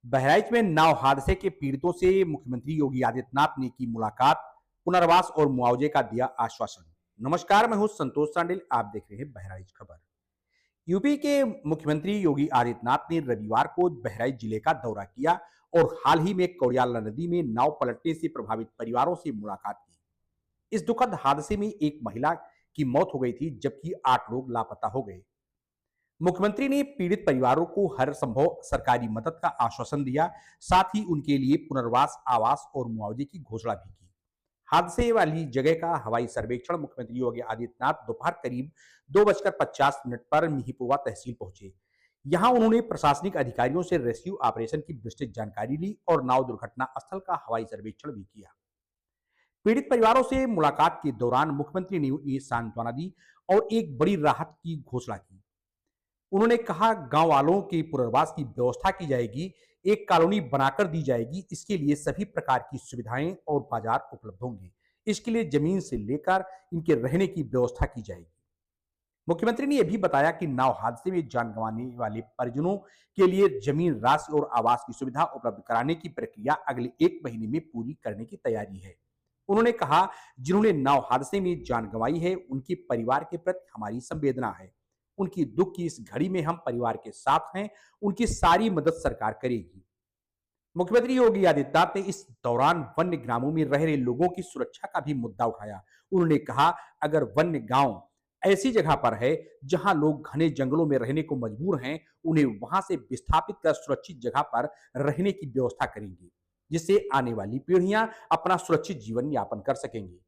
बहराइच में नाव हादसे के पीड़ितों से मुख्यमंत्री योगी आदित्यनाथ ने की मुलाकात, पुनर्वास और मुआवजे का दिया आश्वासन। नमस्कार, मैं हूं संतोष सांडिल, आप देख रहे हैं बहराइच खबर। यूपी के मुख्यमंत्री योगी आदित्यनाथ ने रविवार को बहराइच जिले का दौरा किया और हाल ही में कौड़ियाला नदी में नाव पलटने से प्रभावित परिवारों से मुलाकात की। इस दुखद हादसे में एक महिला की मौत हो गई थी, जबकि 8 लोग लापता हो गए। मुख्यमंत्री ने पीड़ित परिवारों को हर संभव सरकारी मदद का आश्वासन दिया, साथ ही उनके लिए पुनर्वास, आवास और मुआवजे की घोषणा भी की। हादसे वाली जगह का हवाई सर्वेक्षण मुख्यमंत्री योगी आदित्यनाथ दोपहर करीब 2:50 पर मिहीपुरा तहसील पहुंचे। यहां उन्होंने प्रशासनिक अधिकारियों से रेस्क्यू ऑपरेशन की विस्तृत जानकारी ली और नाव दुर्घटना स्थल का हवाई सर्वेक्षण भी किया। पीड़ित परिवारों से मुलाकात के दौरान मुख्यमंत्री ने उन्हें सांत्वना दी और एक बड़ी राहत की घोषणा की। उन्होंने कहा, गांव वालों के पुनर्वास की व्यवस्था की जाएगी, एक कॉलोनी बनाकर दी जाएगी। इसके लिए सभी प्रकार की सुविधाएं और बाजार उपलब्ध होंगे। इसके लिए जमीन से लेकर इनके रहने की व्यवस्था की जाएगी। मुख्यमंत्री ने यह भी बताया कि नाव हादसे में जान गंवाने वाले परिजनों के लिए जमीन, राशि और आवास की सुविधा उपलब्ध कराने की प्रक्रिया अगले 1 महीने में पूरी करने की तैयारी है। उन्होंने कहा, जिन्होंने नाव हादसे में जान गंवाई है, उनके परिवार के प्रति हमारी संवेदना है। उनकी दुख की इस घड़ी में हम परिवार के साथ हैं। उनकी सारी मदद सरकार करेगी। मुख्यमंत्री योगी आदित्यनाथ ने इस दौरान वन्य ग्रामों में रह रहे लोगों की सुरक्षा का भी मुद्दा उठाया। उन्होंने कहा, अगर वन्य गांव ऐसी जगह पर है जहां लोग घने जंगलों में रहने को मजबूर हैं, उन्हें वहां से विस्थापित कर सुरक्षित जगह पर रहने की व्यवस्था करेंगे, जिससे आने वाली पीढ़ियां अपना सुरक्षित जीवन यापन कर सकेंगी।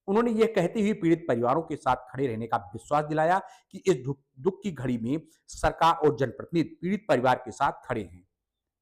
उन्होंने यह कहते हुए पीड़ित परिवारों के साथ खड़े रहने का विश्वास दिलाया कि इस दुख की घड़ी में सरकार और जनप्रतिनिधि पीड़ित परिवार के साथ खड़े हैं।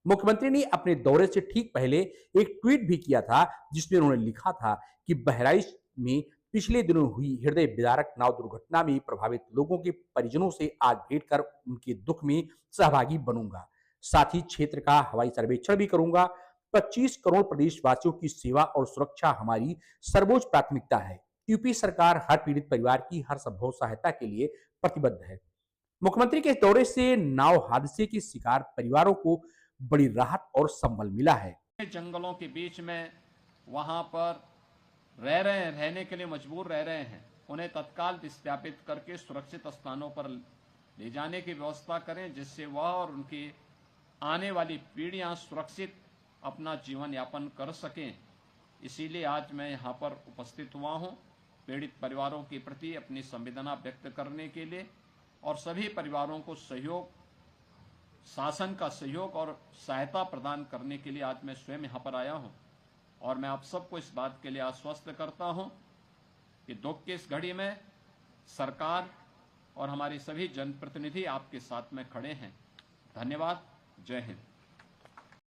मुख्यमंत्री ने अपने दौरे से ठीक पहले एक ट्वीट भी किया था, जिसमें उन्होंने लिखा था कि बहराइच में पिछले दिनों हुई हृदय विदारक नाव दुर्घटना में प्रभावित लोगों के परिजनों से आज भेंट कर उनके दुख में सहभागी बनूंगा। साथ ही क्षेत्र का हवाई सर्वेक्षण भी करूंगा। 25 करोड़ प्रदेशवासियों की सेवा और सुरक्षा हमारी सर्वोच्च प्राथमिकता है। यूपी सरकार हर पीड़ित परिवार की हर संभव सहायता के लिए प्रतिबद्ध है। मुख्यमंत्री के दौरे से नाव हादसे के शिकार परिवारों को बड़ी राहत और संबल मिला है। जंगलों के बीच में वहां पर रहने के लिए मजबूर रह रहे हैं, उन्हें तत्काल विस्थापित करके सुरक्षित स्थानों पर ले जाने की व्यवस्था करें, जिससे वह और उनकी आने वाली पीढ़ियां सुरक्षित अपना जीवन यापन कर सकें। इसीलिए आज मैं यहाँ पर उपस्थित हुआ हूँ, पीड़ित परिवारों के प्रति अपनी संवेदना व्यक्त करने के लिए और सभी परिवारों को सहयोग, शासन का सहयोग और सहायता प्रदान करने के लिए आज मैं स्वयं यहाँ पर आया हूँ। और मैं आप सबको इस बात के लिए आश्वस्त करता हूँ कि दुख की इस घड़ी में सरकार और हमारे सभी जनप्रतिनिधि आपके साथ में खड़े हैं। धन्यवाद। जय हिंद।